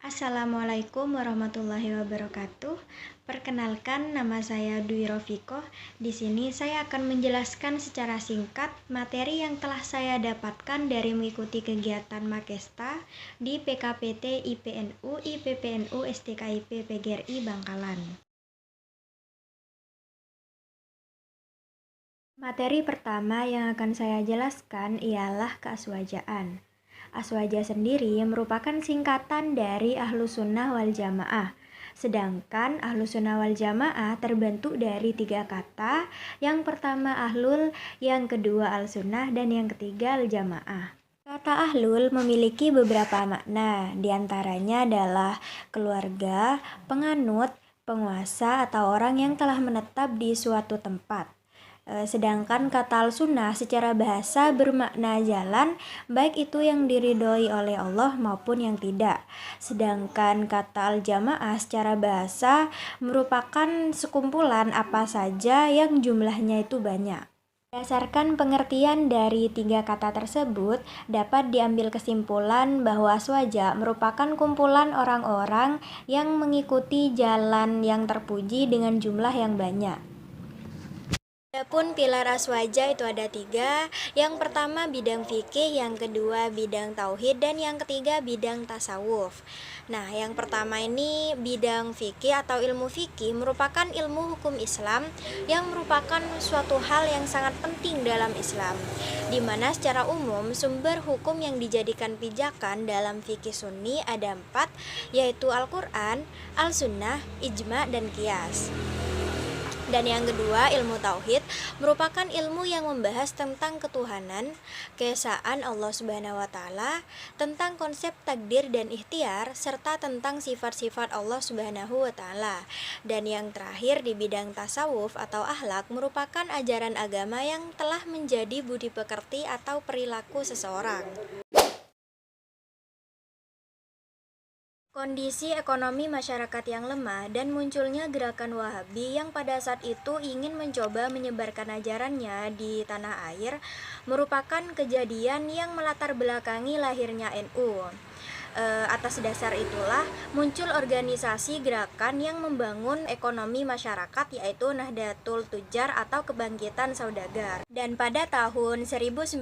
Assalamualaikum warahmatullahi wabarakatuh. Perkenalkan, nama saya Dwi Rofikoh. Di sini saya akan menjelaskan secara singkat materi yang telah saya dapatkan dari mengikuti kegiatan Makesta di PKPT IPNU, IPPNU, STKIP, PGRI Bangkalan. Materi pertama yang akan saya jelaskan ialah keaswajaan. Aswaja sendiri merupakan singkatan dari Ahlus Sunnah wal Jamaah. Sedangkan Ahlus Sunnah wal Jamaah terbentuk dari 3 kata. Yang pertama ahlul, yang kedua al-sunnah, dan yang ketiga al-jamaah. Kata ahlul memiliki beberapa makna, diantaranya adalah keluarga, penganut, penguasa, atau orang yang telah menetap di suatu tempat. Sedangkan kata al-sunnah secara bahasa bermakna jalan, baik itu yang diridhoi oleh Allah maupun yang tidak. Sedangkan kata al-jamaah secara bahasa merupakan sekumpulan apa saja yang jumlahnya itu banyak. Berdasarkan pengertian dari 3 kata tersebut, dapat diambil kesimpulan bahwa aswaja merupakan kumpulan orang-orang yang mengikuti jalan yang terpuji dengan jumlah yang banyak. Adapun pilar aswaja itu ada 3. Yang pertama bidang fikih, yang kedua bidang tauhid, dan yang ketiga bidang tasawuf. Nah, yang pertama ini bidang fikih atau ilmu fikih merupakan ilmu hukum Islam yang merupakan suatu hal yang sangat penting dalam Islam, di mana secara umum sumber hukum yang dijadikan pijakan dalam fikih sunni ada 4, yaitu Al-Quran, Al-Sunnah, Ijma, dan Qiyas. Dan yang kedua, ilmu tauhid merupakan ilmu yang membahas tentang ketuhanan, keesaan Allah Subhanahu wa taala, tentang konsep takdir dan ikhtiar, serta tentang sifat-sifat Allah Subhanahu wa taala. Dan yang terakhir di bidang tasawuf atau akhlak merupakan ajaran agama yang telah menjadi budi pekerti atau perilaku seseorang. Kondisi ekonomi masyarakat yang lemah dan munculnya gerakan Wahabi yang pada saat itu ingin mencoba menyebarkan ajarannya di tanah air merupakan kejadian yang melatar belakangi lahirnya NU. Atas dasar itulah muncul organisasi gerakan yang membangun ekonomi masyarakat, yaitu Nahdlatul Tujjar atau Kebangkitan Saudagar. Dan pada tahun 1916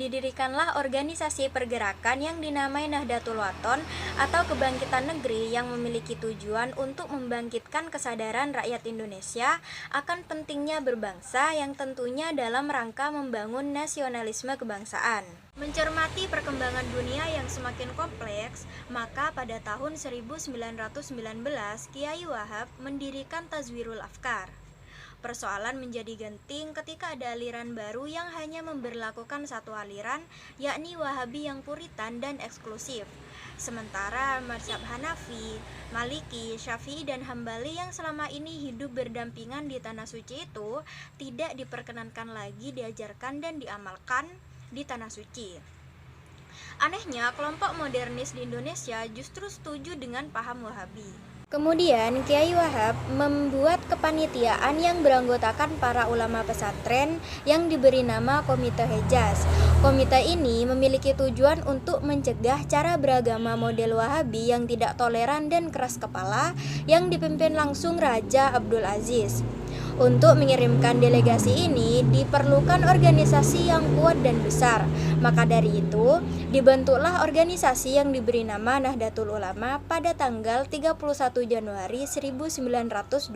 didirikanlah organisasi pergerakan yang dinamai Nahdlatul Wathon atau Kebangkitan Negeri, yang memiliki tujuan untuk membangkitkan kesadaran rakyat Indonesia akan pentingnya berbangsa, yang tentunya dalam rangka membangun nasionalisme kebangsaan. Mencermati perkembangan dunia yang semakin kompleks, maka pada tahun 1919 Kiai Wahab mendirikan Tazwirul Afkar. Persoalan menjadi genting ketika ada aliran baru yang hanya memberlakukan satu aliran, yakni Wahabi yang puritan dan eksklusif. Sementara mazhab Hanafi, Maliki, Syafi'i, dan Hambali yang selama ini hidup berdampingan di tanah suci itu tidak diperkenankan lagi diajarkan dan diamalkan di tanah suci. Anehnya, kelompok modernis di Indonesia justru setuju dengan paham Wahabi. Kemudian Kiai Wahab membuat kepanitiaan yang beranggotakan para ulama pesantren yang diberi nama Komite Hejaz. Komite ini memiliki tujuan untuk mencegah cara beragama model Wahabi yang tidak toleran dan keras kepala yang dipimpin langsung Raja Abdul Aziz. Untuk mengirimkan delegasi ini diperlukan organisasi yang kuat dan besar. Maka dari itu, dibentuklah organisasi yang diberi nama Nahdlatul Ulama pada tanggal 31 Januari 1926.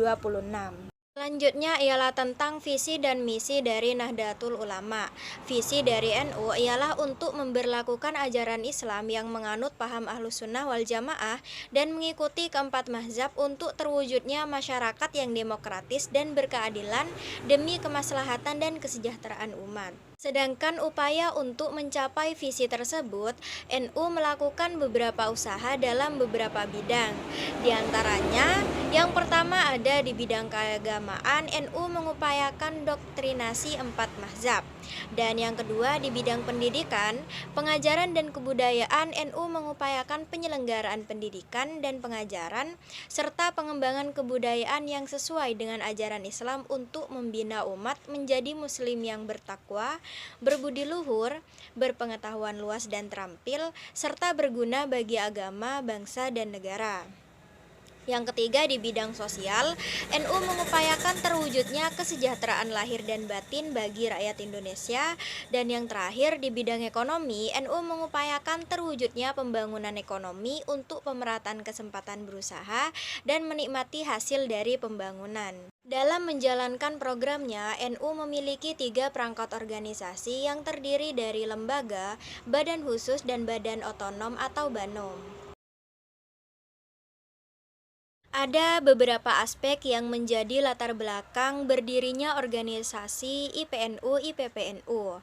Selanjutnya ialah tentang visi dan misi dari Nahdlatul Ulama. Visi dari NU ialah untuk memberlakukan ajaran Islam yang menganut paham Ahlus Sunnah wal Jamaah dan mengikuti keempat mazhab untuk terwujudnya masyarakat yang demokratis dan berkeadilan demi kemaslahatan dan kesejahteraan umat. Sedangkan upaya untuk mencapai visi tersebut, NU melakukan beberapa usaha dalam beberapa bidang. Di antaranya, yang pertama ada di bidang keagamaan, bersamaan NU mengupayakan doktrinasi empat mazhab. Dan yang kedua, di bidang pendidikan, pengajaran dan kebudayaan NU mengupayakan penyelenggaraan pendidikan dan pengajaran serta pengembangan kebudayaan yang sesuai dengan ajaran Islam untuk membina umat menjadi muslim yang bertakwa, berbudi luhur, berpengetahuan luas dan terampil, serta berguna bagi agama, bangsa, dan negara. Yang ketiga, di bidang sosial, NU mengupayakan terwujudnya kesejahteraan lahir dan batin bagi rakyat Indonesia. Dan yang terakhir, di bidang ekonomi, NU mengupayakan terwujudnya pembangunan ekonomi untuk pemerataan kesempatan berusaha dan menikmati hasil dari pembangunan. Dalam menjalankan programnya, NU memiliki 3 perangkat organisasi yang terdiri dari lembaga, badan khusus, dan badan otonom atau BANOM. Ada beberapa aspek yang menjadi latar belakang berdirinya organisasi IPNU-IPPNU.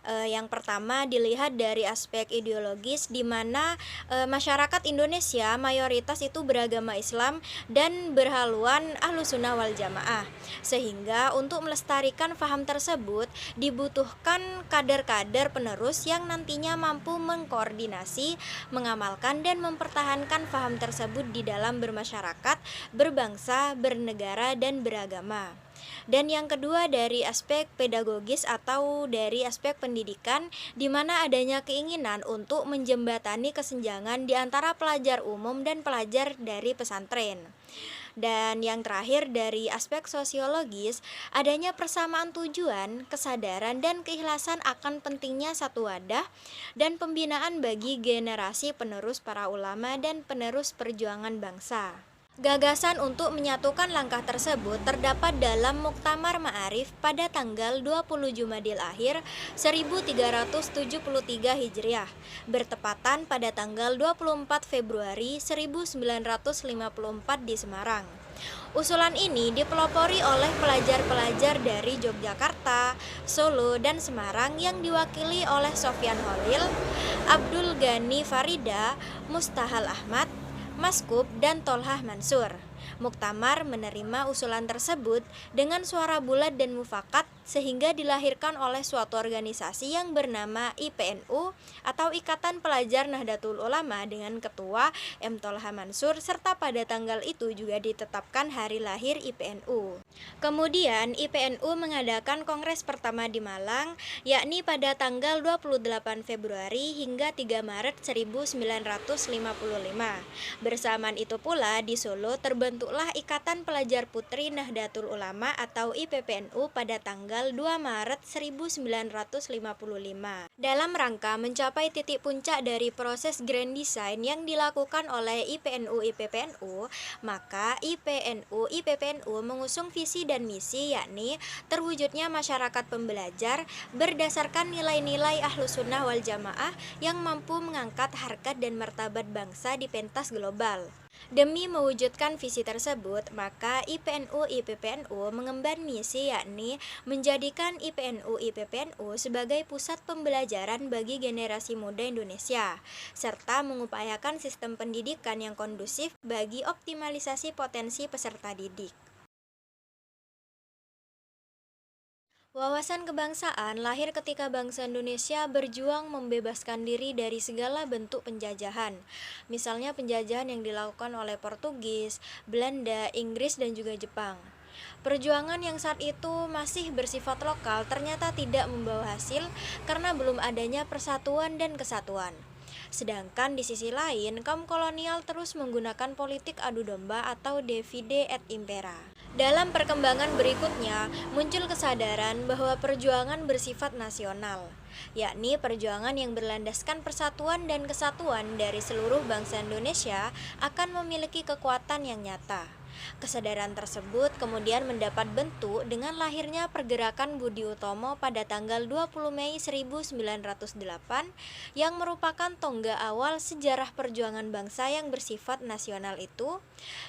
Yang pertama dilihat dari aspek ideologis, di mana masyarakat Indonesia mayoritas itu beragama Islam dan berhaluan Ahlussunnah wal Jamaah. Sehingga untuk melestarikan paham tersebut dibutuhkan kader-kader penerus yang nantinya mampu mengkoordinasi, mengamalkan, dan mempertahankan paham tersebut di dalam bermasyarakat, berbangsa, bernegara, dan beragama. Dan yang kedua dari aspek pedagogis atau dari aspek pendidikan, di mana adanya keinginan untuk menjembatani kesenjangan di antara pelajar umum dan pelajar dari pesantren. Dan yang terakhir dari aspek sosiologis, adanya persamaan tujuan, kesadaran, dan keikhlasan akan pentingnya satu wadah dan pembinaan bagi generasi penerus para ulama dan penerus perjuangan bangsa. Gagasan untuk menyatukan langkah tersebut terdapat dalam Muktamar Ma'arif pada tanggal 20 Jumadil Akhir 1373 Hijriah, bertepatan pada tanggal 24 Februari 1954 di Semarang. Usulan ini dipelopori oleh pelajar-pelajar dari Yogyakarta, Solo, dan Semarang yang diwakili oleh Sofyan Holil, Abdul Ghani Farida, Mustahal Ahmad, Maskup, dan Tolhah Mansur. Muktamar menerima usulan tersebut dengan suara bulat dan mufakat sehingga dilahirkan oleh suatu organisasi yang bernama IPNU atau Ikatan Pelajar Nahdlatul Ulama dengan ketua M. Tolhah Mansur, serta pada tanggal itu juga ditetapkan hari lahir IPNU. Kemudian IPNU mengadakan kongres pertama di Malang, yakni pada tanggal 28 Februari hingga 3 Maret 1955. Bersamaan itu pula di Solo terbentuklah Ikatan Pelajar Putri Nahdlatul Ulama atau IPPNU pada tanggal 2 Maret 1955. Dalam rangka mencapai titik puncak dari proses Grand Design yang dilakukan oleh IPNU-IPPNU, maka IPNU-IPPNU mengusung visi dan misi, yakni terwujudnya masyarakat pembelajar berdasarkan nilai-nilai Ahlussunnah wal Jamaah yang mampu mengangkat harkat dan martabat bangsa di pentas global. Demi mewujudkan visi tersebut, maka IPNU-IPPNU mengemban misi, yakni menjadikan IPNU-IPPNU sebagai pusat pembelajaran bagi generasi muda Indonesia, serta mengupayakan sistem pendidikan yang kondusif bagi optimalisasi potensi peserta didik. Wawasan kebangsaan lahir ketika bangsa Indonesia berjuang membebaskan diri dari segala bentuk penjajahan. Misalnya penjajahan yang dilakukan oleh Portugis, Belanda, Inggris, dan juga Jepang. Perjuangan yang saat itu masih bersifat lokal ternyata tidak membawa hasil karena belum adanya persatuan dan kesatuan. Sedangkan di sisi lain, kaum kolonial terus menggunakan politik adu domba atau divide et impera. Dalam perkembangan berikutnya, muncul kesadaran bahwa perjuangan bersifat nasional, yakni perjuangan yang berlandaskan persatuan dan kesatuan dari seluruh bangsa Indonesia akan memiliki kekuatan yang nyata. Kesadaran tersebut kemudian mendapat bentuk dengan lahirnya Pergerakan Budi Utomo pada tanggal 20 Mei 1908 yang merupakan tonggak awal sejarah perjuangan bangsa yang bersifat nasional itu,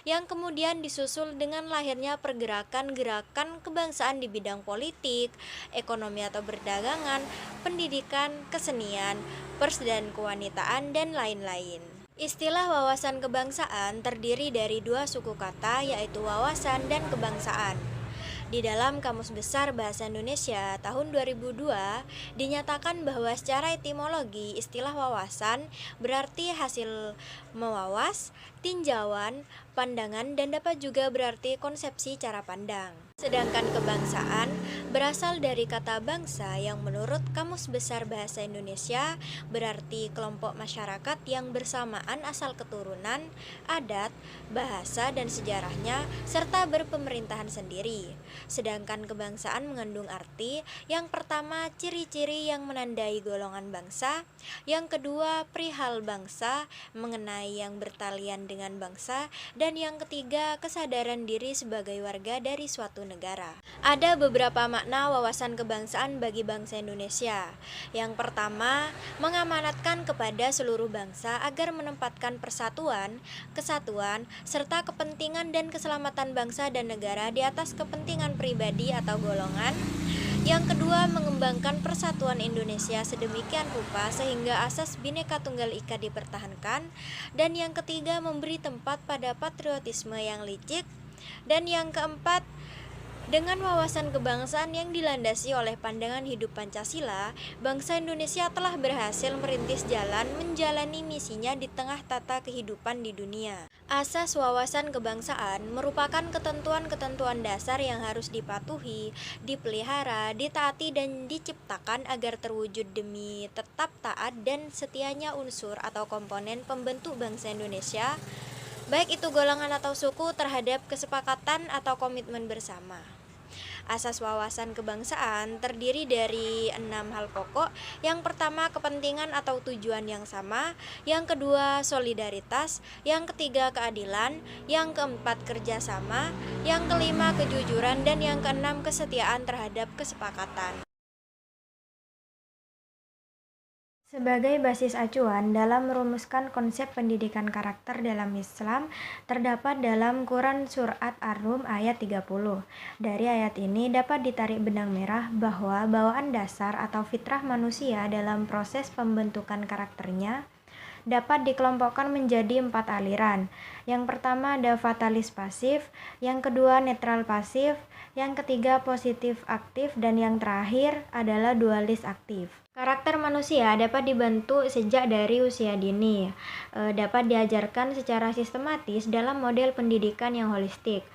yang kemudian disusul dengan lahirnya pergerakan-gerakan kebangsaan di bidang politik, ekonomi atau perdagangan, pendidikan, kesenian, pers dan kewanitaan, dan lain-lain. Istilah wawasan kebangsaan terdiri dari dua suku kata, yaitu wawasan dan kebangsaan. Di dalam Kamus Besar Bahasa Indonesia tahun 2002 dinyatakan bahwa secara etimologi istilah wawasan berarti hasil mewawas, tinjauan, pandangan, dan dapat juga berarti konsepsi cara pandang. Sedangkan kebangsaan berasal dari kata bangsa yang menurut Kamus Besar Bahasa Indonesia berarti kelompok masyarakat yang bersamaan asal keturunan, adat, bahasa, dan sejarahnya serta berpemerintahan sendiri. Sedangkan kebangsaan mengandung arti yang pertama ciri-ciri yang menandai golongan bangsa, yang kedua perihal bangsa mengenai yang bertalian dengan bangsa, dan yang ketiga kesadaran diri sebagai warga dari suatu negara. Ada beberapa makna wawasan kebangsaan bagi bangsa Indonesia. Yang pertama, mengamanatkan kepada seluruh bangsa agar menempatkan persatuan, kesatuan, serta kepentingan dan keselamatan bangsa dan negara di atas kepentingan pribadi atau golongan. Yang kedua, mengembangkan persatuan Indonesia sedemikian rupa sehingga asas Bhinneka Tunggal Ika dipertahankan. Dan yang ketiga, memberi tempat pada patriotisme yang licik. Dan yang keempat, dengan wawasan kebangsaan yang dilandasi oleh pandangan hidup Pancasila, bangsa Indonesia telah berhasil merintis jalan menjalani misinya di tengah tata kehidupan di dunia. Asas wawasan kebangsaan merupakan ketentuan-ketentuan dasar yang harus dipatuhi, dipelihara, ditaati, dan diciptakan agar terwujud demi tetap taat dan setianya unsur atau komponen pembentuk bangsa Indonesia, baik itu golongan atau suku, terhadap kesepakatan atau komitmen bersama. Asas wawasan kebangsaan terdiri dari 6 hal pokok. Yang pertama, kepentingan atau tujuan yang sama. Yang kedua, solidaritas. Yang ketiga, keadilan. Yang keempat, kerjasama. Yang kelima, kejujuran. Dan yang keenam, kesetiaan terhadap kesepakatan. Sebagai basis acuan dalam merumuskan konsep pendidikan karakter dalam Islam, terdapat dalam Quran Surat Ar-Rum ayat 30. Dari ayat ini dapat ditarik benang merah bahwa bawaan dasar atau fitrah manusia dalam proses pembentukan karakternya dapat dikelompokkan menjadi 4 aliran. Yang pertama ada fatalis pasif, yang kedua netral pasif, yang ketiga positif aktif, dan yang terakhir adalah dualis aktif. Karakter manusia dapat dibentuk sejak dari usia dini, dapat diajarkan secara sistematis dalam model pendidikan yang holistik.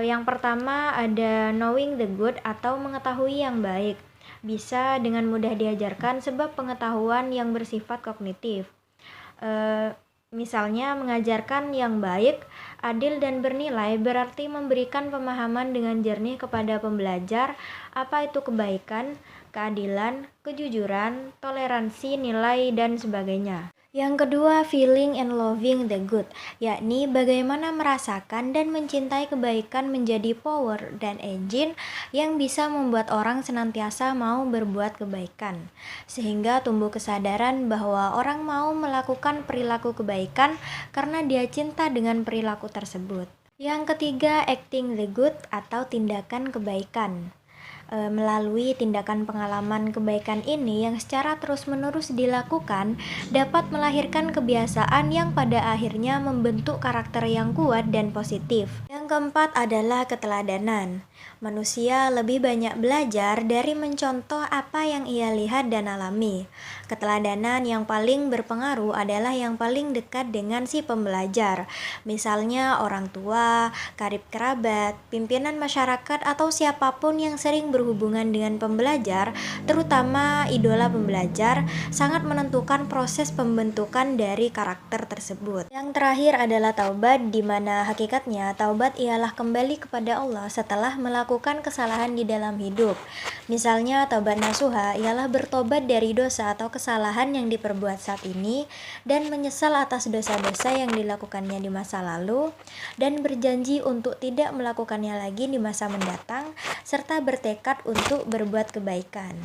Yang pertama ada knowing the good atau mengetahui yang baik. Bisa dengan mudah diajarkan sebab pengetahuan yang bersifat kognitif. Misalnya mengajarkan yang baik, adil, dan bernilai berarti memberikan pemahaman dengan jernih kepada pembelajar apa itu kebaikan, keadilan, kejujuran, toleransi, nilai, dan sebagainya. Yang kedua, feeling and loving the good, yakni bagaimana merasakan dan mencintai kebaikan menjadi power dan engine yang bisa membuat orang senantiasa mau berbuat kebaikan, sehingga tumbuh kesadaran bahwa orang mau melakukan perilaku kebaikan karena dia cinta dengan perilaku tersebut. Yang ketiga, acting the good atau tindakan kebaikan. Melalui tindakan pengalaman kebaikan ini yang secara terus-menerus dilakukan dapat melahirkan kebiasaan yang pada akhirnya membentuk karakter yang kuat dan positif. Yang keempat adalah keteladanan. Manusia lebih banyak belajar dari mencontoh apa yang ia lihat dan alami. Keteladanan yang paling berpengaruh adalah yang paling dekat dengan si pembelajar. Misalnya orang tua, karib kerabat, pimpinan masyarakat, atau siapapun yang sering berhubungan dengan pembelajar, terutama idola pembelajar, sangat menentukan proses pembentukan dari karakter tersebut. Yang terakhir adalah taubat, di mana hakikatnya taubat ialah kembali kepada Allah setelah melakukan kesalahan di dalam hidup. Misalnya taubat nasuha ialah bertobat dari dosa atau kesalahan yang diperbuat saat ini dan menyesal atas dosa-dosa yang dilakukannya di masa lalu dan berjanji untuk tidak melakukannya lagi di masa mendatang serta bertekad untuk berbuat kebaikan.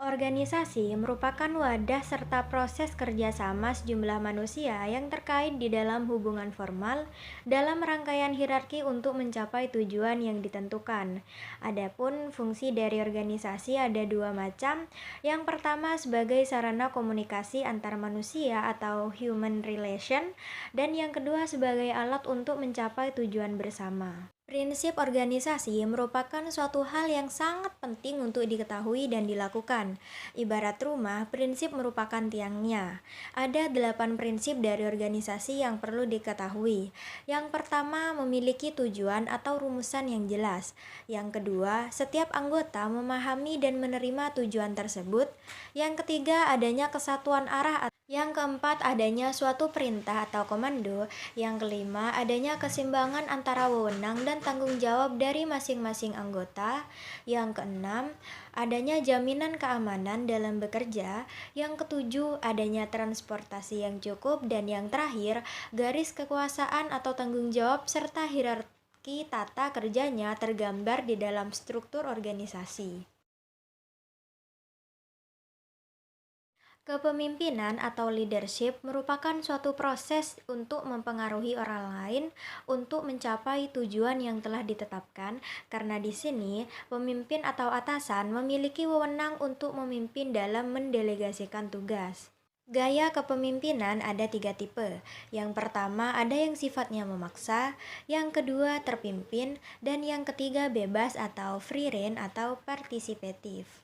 Organisasi merupakan wadah serta proses kerjasama sejumlah manusia yang terkait di dalam hubungan formal dalam rangkaian hierarki untuk mencapai tujuan yang ditentukan. Adapun fungsi dari organisasi ada dua macam. Yang pertama sebagai sarana komunikasi antar manusia atau human relation, dan yang kedua sebagai alat untuk mencapai tujuan bersama. Prinsip organisasi merupakan suatu hal yang sangat penting untuk diketahui dan dilakukan. Ibarat rumah, prinsip merupakan tiangnya. Ada 8 prinsip dari organisasi yang perlu diketahui. Yang pertama, memiliki tujuan atau rumusan yang jelas. Yang kedua, setiap anggota memahami dan menerima tujuan tersebut. Yang ketiga, adanya kesatuan arah. Yang keempat, adanya suatu perintah atau komando. Yang kelima, adanya keseimbangan antara wewenang dan tanggung jawab dari masing-masing anggota. Yang keenam, adanya jaminan keamanan dalam bekerja. Yang ketujuh, adanya transportasi yang cukup. Dan yang terakhir, garis kekuasaan atau tanggung jawab serta hierarki tata kerjanya tergambar di dalam struktur organisasi. Kepemimpinan atau leadership merupakan suatu proses untuk mempengaruhi orang lain untuk mencapai tujuan yang telah ditetapkan, karena di sini pemimpin atau atasan memiliki wewenang untuk memimpin dalam mendelegasikan tugas. Gaya kepemimpinan ada tiga tipe. Yang pertama ada yang sifatnya memaksa, yang kedua terpimpin, dan yang ketiga bebas atau free rein atau partisipatif.